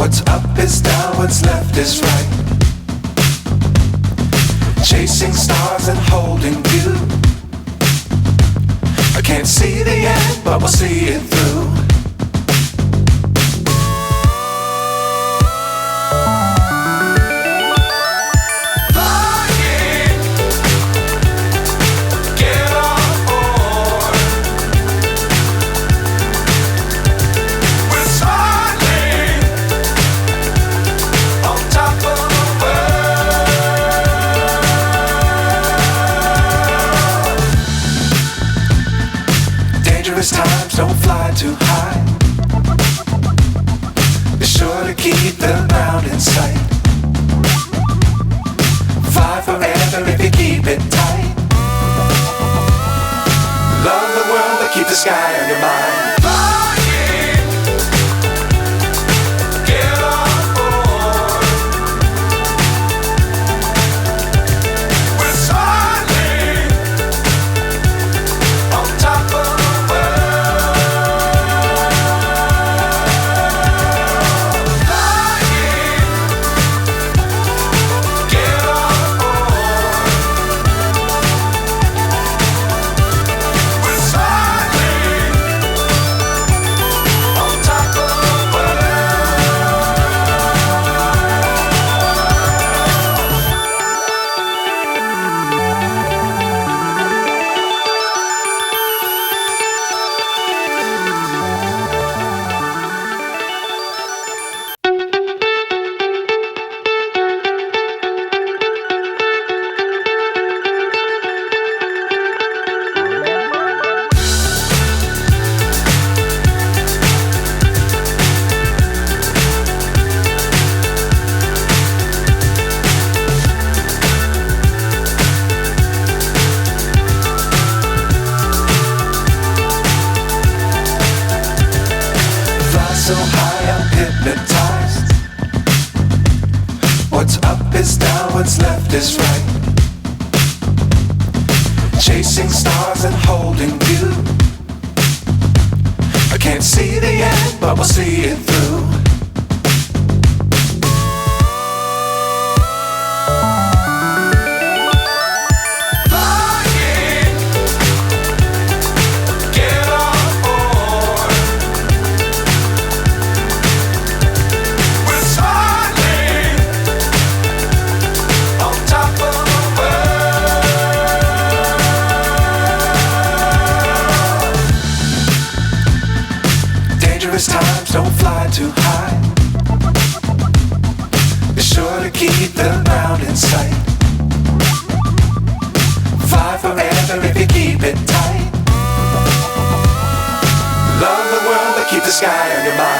What's up is down, what's left is right. Chasing stars and holding you. I can't see the end, but we'll see it through. Times don't fly too high. Be sure to keep the ground in sight. Fly forever if you keep it tight. Love the world but keep the sky on your mind. So high I'm hypnotized. What's up is down, what's left is right. Chasing stars and holding you. I can't see the end, but we'll see it through. Times don't fly too high. Be sure to keep the ground in sight. Fly forever if you keep it tight. Love the world but keep the sky on your mind.